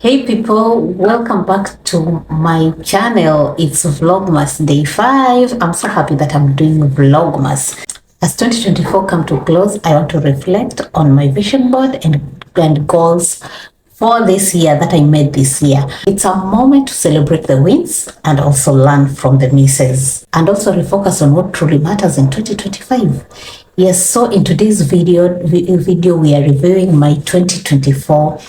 Hey people, welcome back to my channel. It's Vlogmas Day 5. I'm so happy that I'm doing Vlogmas. As 2024 come to close, I want to reflect on my vision board and goals for this year that I made this year. It's a moment to celebrate the wins and also learn from the misses and also refocus on what truly matters in 2025. Yes, so in today's video we are reviewing my 2024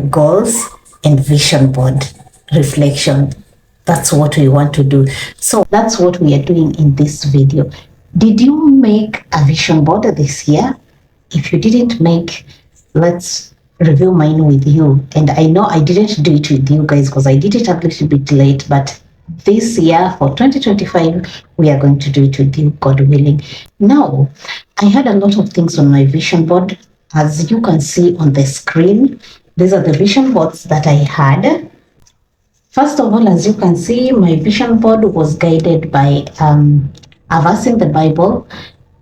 goals and vision board reflection. That's what we want to do. So that's what we are doing in this video. Did you make a vision board this year? If you didn't make, let's review mine with you. And I know I didn't do it with you guys because I did it a little bit late, but this year for 2025 we are going to do it with you, God willing. Now, I had a lot of things on my vision board. As you can see on the screen, these are the vision boards that I had. First of all, as you can see, my vision board was guided by a verse in the Bible.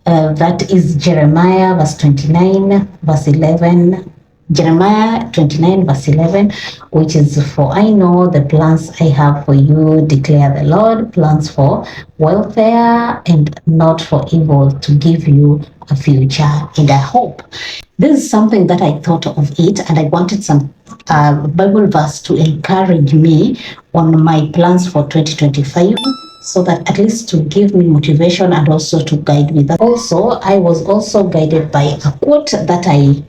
That is Jeremiah verse 29, verse 11. Jeremiah 29 verse 11, which is, "For I know the plans I have for you, declare the Lord, plans for welfare and not for evil, to give you a future and a hope." This is something that I thought of it, and I wanted some Bible verse to encourage me on my plans for 2025, so that at least to give me motivation and also to guide me. Also, I was also guided by a quote that I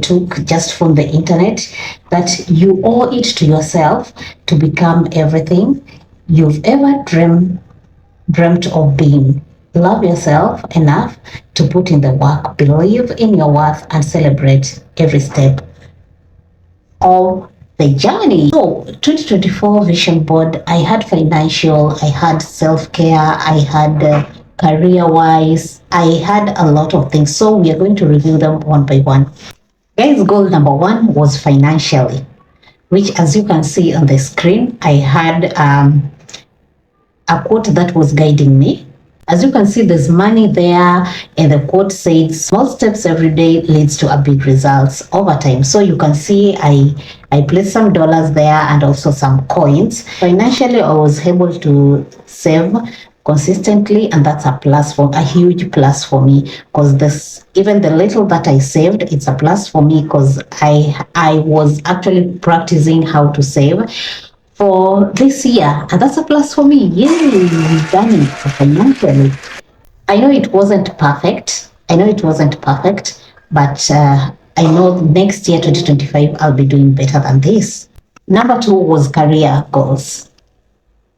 took just from the internet, that you owe it to yourself to become everything you've ever dreamt of being. Love yourself enough to put in the work, believe in your worth, and celebrate every step of the journey. So 2024 vision board, I had financial, I had self-care, I had career-wise, I had a lot of things. So we are going to review them one by one. Guys, goal number one was financially, which, as you can see on the screen, I had a quote that was guiding me. As you can see, there's money there, and the quote says, "Small steps every day leads to a big results over time." So you can see I placed some dollars there and also some coins. Financially, I was able to save consistently, and that's a huge plus for me, because this, even the little that I saved, it's a plus for me, because I was actually practicing how to save for this year, and that's a plus for me. Yay, we've done it financially. I know it wasn't perfect. But I know next year, 2025, I'll be doing better than this. Number two was career goals.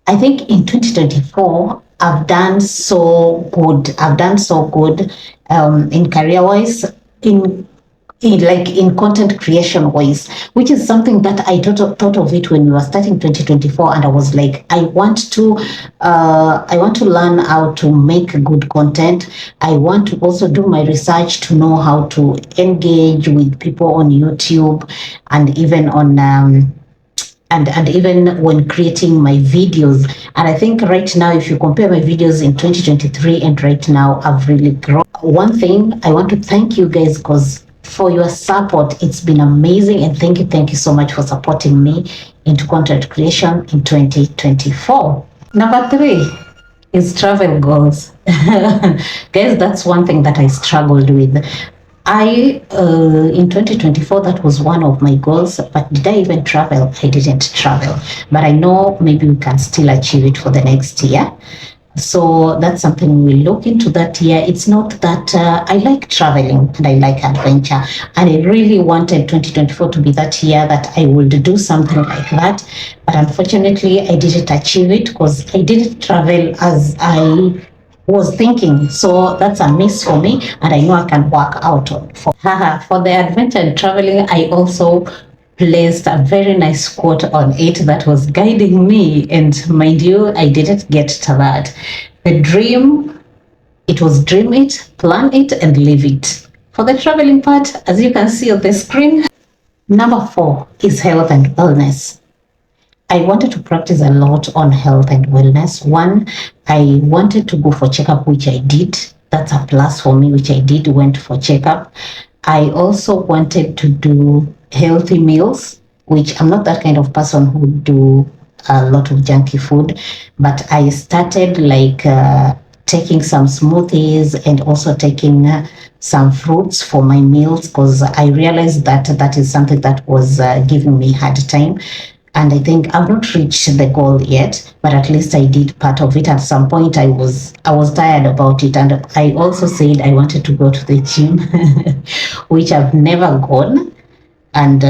I think in 2024, I've done so good. In career wise, in content creation wise, which is something that I thought of it when we were starting 2024, and I was like, I want to learn how to make good content. I want to also do my research to know how to engage with people on YouTube, and even on and even when creating my videos. And I think right now, if you compare my videos in 2023 and right now, I've really grown. One thing, I want to thank you guys, because for your support, it's been amazing, and thank you so much for supporting me into content creation in 2024. Number three is travel goals. Guys, that's one thing that I struggled with. In 2024, that was one of my goals, but did I even travel? I didn't travel, but I know maybe we can still achieve it for the next year. So that's something we'll look into that year. It's not that I like traveling and I like adventure, and I really wanted 2024 to be that year that I would do something like that, but unfortunately I didn't achieve it because I didn't travel as I was thinking. So that's a miss for me, and I know I can work out on for the adventure and traveling. I also placed a very nice quote on it that was guiding me, and mind you, I didn't get to that. The dream, it was dream it, plan it, and live it. For the traveling part, as you can see on the screen. Number four is health and wellness. I wanted to practice a lot on health and wellness. One, I wanted to go for checkup, which I did. That's a plus for me, which I did, went for checkup. I also wanted to do healthy meals, which I'm not that kind of person who do a lot of junky food, but I started like taking some smoothies and also taking some fruits for my meals, because I realized that that is something that was giving me hard time. And I think I've not reached the goal yet, but at least I did part of it. At some point, I was tired about it, and I also said I wanted to go to the gym, which I've never gone. And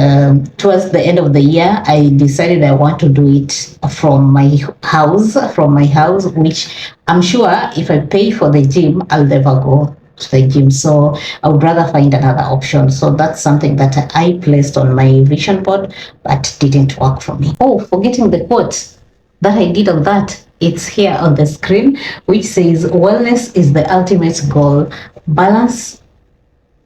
towards the end of the year, I decided I want to do it from my house, which I'm sure if I pay for the gym, I'll never go to the gym. So I would rather find another option. So that's something that I placed on my vision board, but didn't work for me. Oh, forgetting the quote that I did on that. It's here on the screen, which says, "Wellness is the ultimate goal. Balance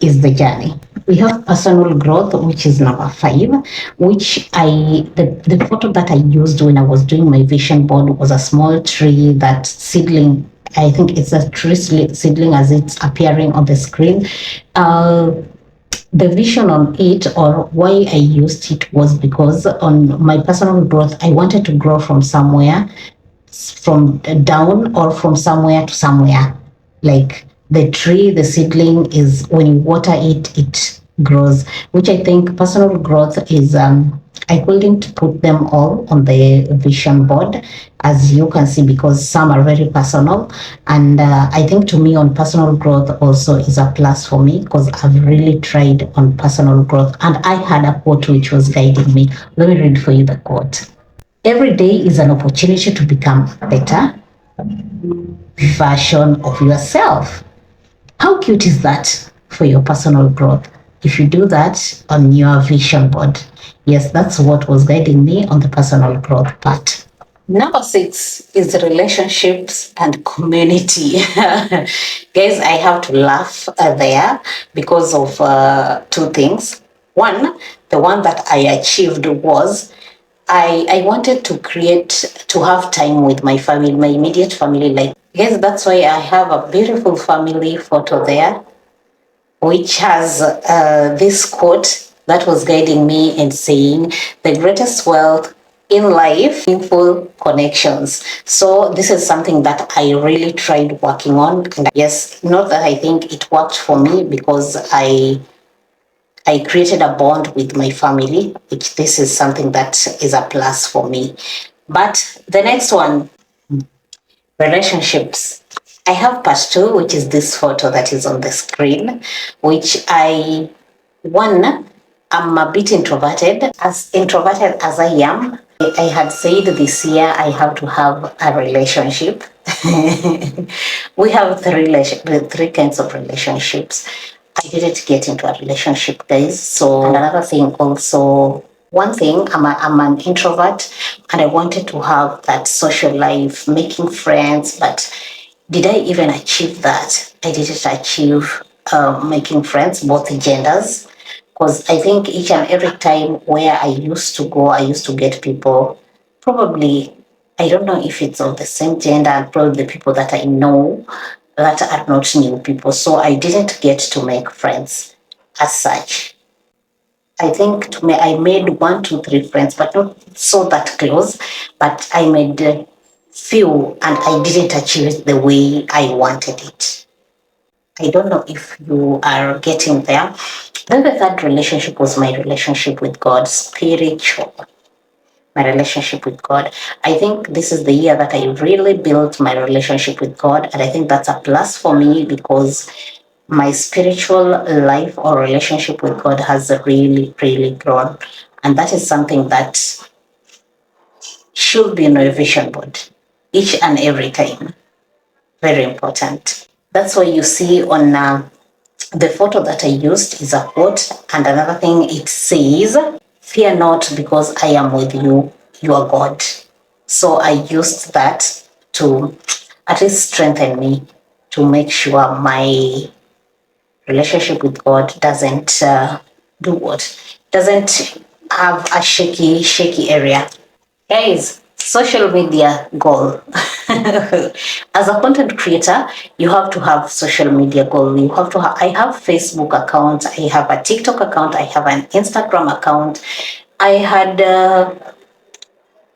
is the journey." We have personal growth, which is number 5, which the photo that I used when I was doing my vision board was a small tree, that seedling. I think it's a tree seedling as it's appearing on the screen. The vision on it, or why I used it, was because on my personal growth, I wanted to grow from somewhere, from down, or from somewhere to somewhere. Like the tree, the seedling is, when you water it, it grows, which I think personal growth is. I couldn't put them all on the vision board, as you can see, because some are very personal. And I think to me, on personal growth also is a plus for me, because I've really tried on personal growth. And I had a quote which was guiding me. Let me read for you the quote. "Every day is an opportunity to become a better version of yourself." How cute is that for your personal growth? If you do that on your vision board. Yes, that's what was guiding me on the personal growth part. Number 6 is relationships and community. Guys, I have to laugh there because of two things. One, the one that I achieved was I wanted to have time with my family, my immediate family. Like, yes, that's why I have a beautiful family photo there, which has this quote that was guiding me and saying, "The greatest wealth in life, meaningful connections." So this is something that I really tried working on. And yes, not that I think it worked for me, because I created a bond with my family, which this is something that is a plus for me. But the next one, relationships. I have part 2, which is this photo that is on the screen, which one, I'm a bit introverted. As introverted as I am, I had said this year I have to have a relationship. We have three kinds of relationships. I didn't get into a relationship, guys. So, and another thing also, one thing, I'm an introvert, and I wanted to have that social life, making friends, but did I even achieve that? I didn't achieve making friends, both genders, because I think each and every time where I used to go, I used to get people, probably, I don't know if it's of the same gender, and probably the people that I know that are not new people. So I didn't get to make friends as such. I think I made 1, 2, 3 friends, but not so that close. But I made few, and I didn't achieve it the way I wanted it. I don't know if you are getting there. Then the third relationship was my relationship with God, spiritual. My relationship with God. I think this is the year that I really built my relationship with God, and I think that's a plus for me, because my spiritual life or relationship with God has really, really grown. And that is something that should be on your vision board each and every time. Very important. That's why you see on the photo that I used is a quote. And another thing, it says, "Fear not, because I am with you, your God." So I used that to at least strengthen me, to make sure my relationship with God doesn't do what? Doesn't have a shaky area. Guys, social media goal. As a content creator, you have to have social media goal. You have to I have Facebook account, I have a TikTok account, I have an Instagram account, I had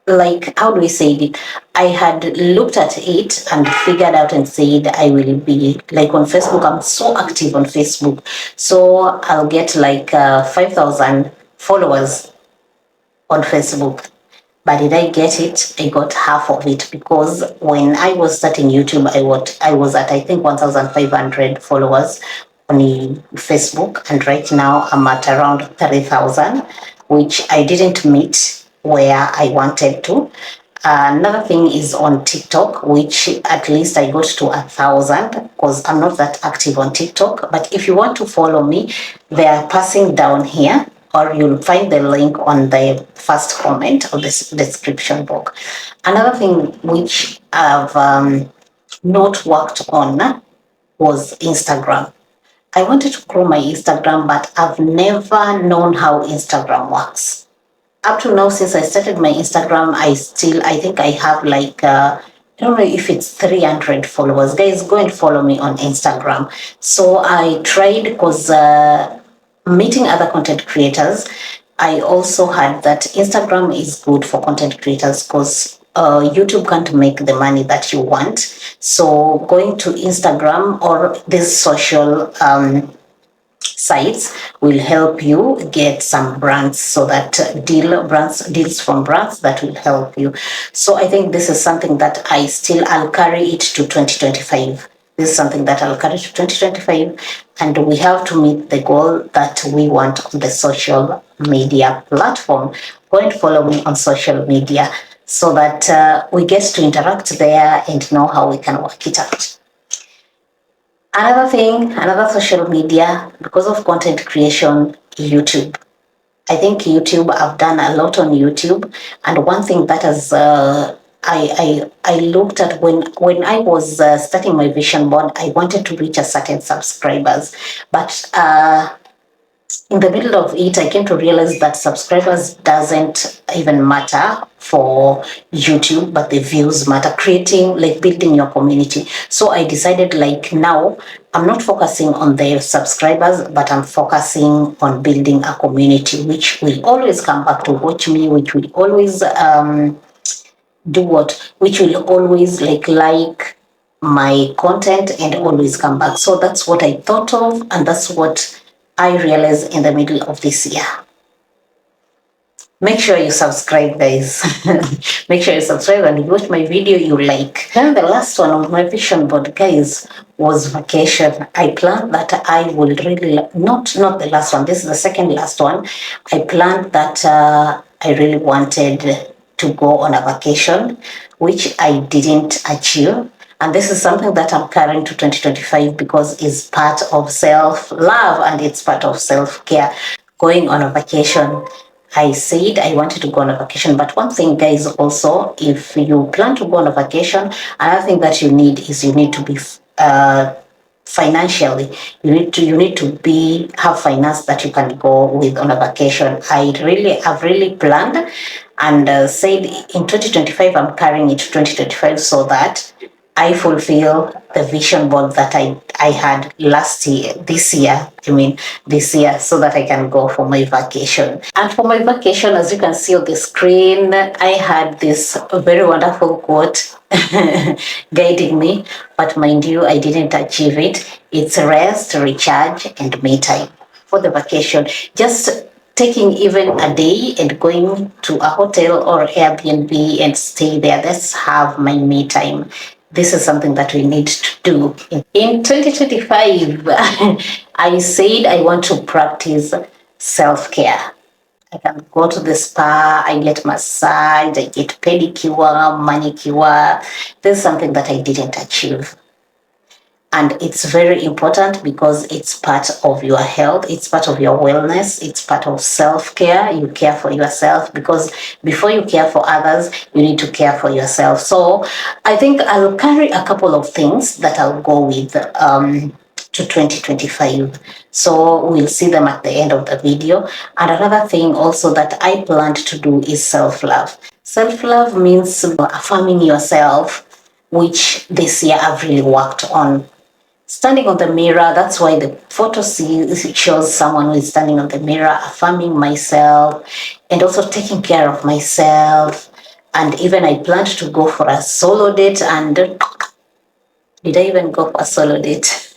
like, how do we say it? I had looked at it and figured out and said I will be like on Facebook. I'm so active on Facebook, so I'll get like 5,000 followers on Facebook. But did I get it? I got half of it, because when I was starting YouTube, I was at, I think, 1,500 followers on Facebook, and right now I'm at around 30,000, which I didn't meet where I wanted to. Another thing is on TikTok, which at least I got to 1,000, because I'm not that active on TikTok. But if you want to follow me, they are passing down here, or you'll find the link on the first comment of this description box. Another thing which I've not worked on was Instagram. I wanted to grow my Instagram, but I've never known how Instagram works. Up to now, since I started my Instagram, I think I have like, I don't know if it's 300 followers. Guys, go and follow me on Instagram. So I tried, because meeting other content creators, I also had that Instagram is good for content creators, because YouTube can't make the money that you want. So going to Instagram or this social sites will help you get some brands, so that deals from brands that will help you. So I think this is something that I'll carry it to 2025. This is something that I'll carry to 2025, and we have to meet the goal that we want on the social media platform. Go and follow me on social media, so that we get to interact there and know how we can work it out. Another thing, another social media, because of content creation, YouTube. I think YouTube, I've done a lot on YouTube. And one thing that has, I looked at, when I was starting my vision board, I wanted to reach a certain subscribers. But in the middle of it, I came to realize that subscribers doesn't even matter for YouTube, but the views matter. Creating, like building your community. So I decided, like, now I'm not focusing on the subscribers, but I'm focusing on building a community, which will always come back to watch me, which will always do what? Which will always like my content and always come back. So that's what I thought of, and that's what I realized in the middle of this year. Make sure you subscribe, guys. Make sure you subscribe and you watch my video you like. Then the last one on my vision board, guys, was vacation. I planned that I will really, not the last one, this is the second last one. I planned that I really wanted to go on a vacation, which I didn't achieve. And this is something that I'm carrying to 2025, because it's part of self-love and it's part of self-care. Going on a vacation. I said I wanted to go on a vacation, but one thing, guys, also, if you plan to go on a vacation, another thing that you need is you need to be financially, you need to be have finance that you can go with on a vacation. I've really planned and said in 2025 I'm carrying it to 2025, so that I fulfill the vision board that I had this year, so that I can go for my vacation. And for my vacation, as you can see on the screen, I had this very wonderful quote guiding me, but mind you, I didn't achieve it. It's rest, recharge, and me time for the vacation. Just taking even a day and going to a hotel or Airbnb and stay there. Let's have my me time. This is something that we need to do. In 2025, I said I want to practice self-care. I can go to the spa, I get massage, I get pedicure, manicure. This is something that I didn't achieve. And it's very important, because it's part of your health, it's part of your wellness, it's part of self-care. You care for yourself, because before you care for others, you need to care for yourself. So I think I'll carry a couple of things that I'll go with to 2025. So we'll see them at the end of the video. And another thing also that I planned to do is self-love. Self-love means affirming yourself, which this year I've really worked on. Standing on the mirror, that's why the photo shows someone who is standing on the mirror, affirming myself and also taking care of myself. And even I planned to go for a solo date, and did I even go for a solo date?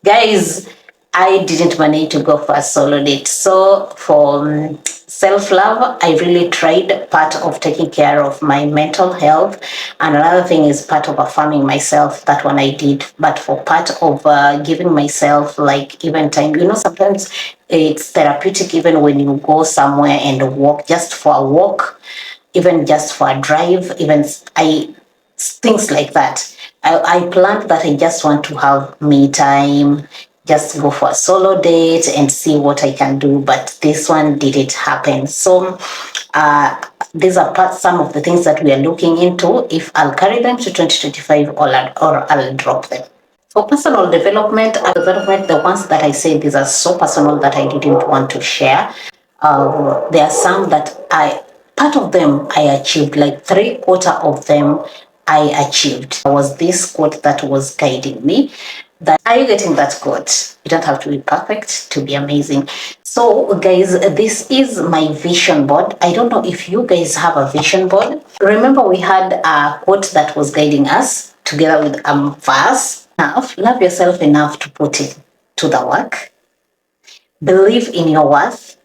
Guys, I didn't manage to go for a solo date. So for self-love, I really tried part of taking care of my mental health, and another thing is part of affirming myself. That one I did. But for part of giving myself like even time, sometimes it's therapeutic even when you go somewhere and walk, just for a walk, even just for a drive, even I things like that. I planned that I just want to have me time, just go for a solo date and see what I can do. But this one didn't happen. So these are some of the things that we are looking into. If I'll carry them to 2025 or I'll drop them. For personal development, the ones that I say these are so personal that I didn't want to share. There are some that part of them I achieved, like 3/4 of them I achieved. There was this quote that was guiding me. Are you getting that quote? You don't have to be perfect to be amazing. So, guys, this is my vision board. I don't know if you guys have a vision board. Remember, we had a quote that was guiding us together with a verse. Love yourself enough to put it to the work. Believe in your worth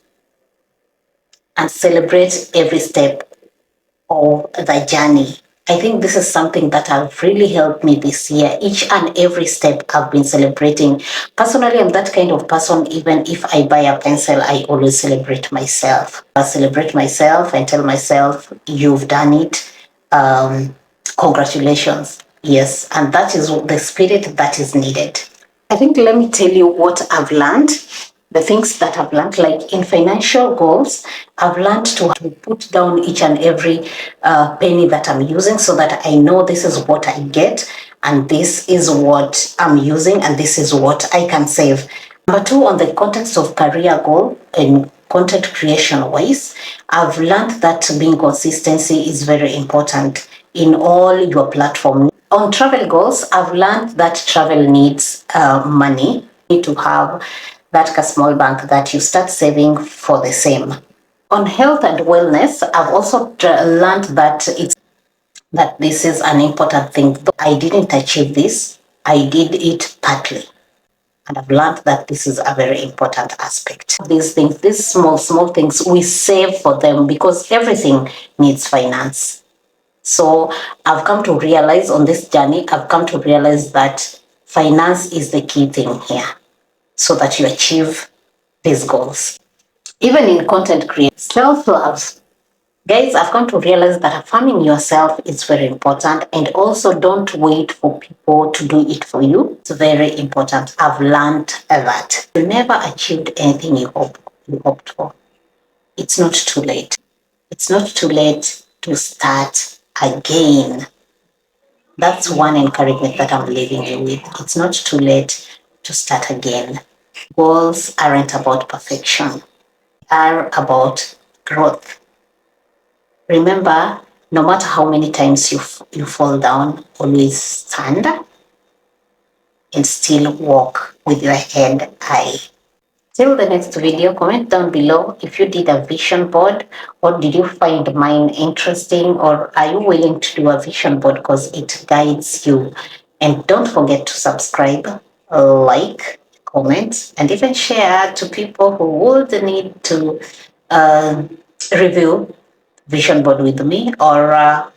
and celebrate every step of the journey. I think this is something that have really helped me this year. Each and every step I've been celebrating. Personally, I'm that kind of person, even if I buy a pencil, I always celebrate myself. I celebrate myself and tell myself, you've done it. Congratulations. Yes, and that is the spirit that is needed. I think let me tell you what I've learned. The things that I've learned, like in financial goals, I've learned to put down each and every penny that I'm using so that I know this is what I get and this is what I'm using and this is what I can save. Number two, on the context of career goal and content creation wise, I've learned that being consistency is very important in all your platforms. On travel goals, I've learned that travel needs money. You need to have that small bank that you start saving for the same. On health and wellness, I've also learned that this is an important thing. Though I didn't achieve this, I did it partly. And I've learned that this is a very important aspect. These things, these small things, we save for them because everything needs finance. So I've come to realize on this journey, I've come to realize that finance is the key thing here so that you achieve these goals. Even in content creation, self-love. Guys, I've come to realize that affirming yourself is very important, and also don't wait for people to do it for you. It's very important. I've learned that. You never achieved anything you hoped for. It's not too late. It's not too late to start again. That's one encouragement that I'm leaving you with. It's not too late to start again. Goals aren't about perfection, they are about growth. Remember, no matter how many times you fall down, always stand and still walk with your head high. Till the next video, comment down below if you did a vision board or did you find mine interesting, or are you willing to do a vision board because it guides you. And don't forget to subscribe, like, comment, and even share to people who would need to uh, review vision board with me, or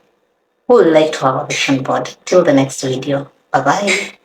who would like to have a vision board. Till the next video. Bye bye.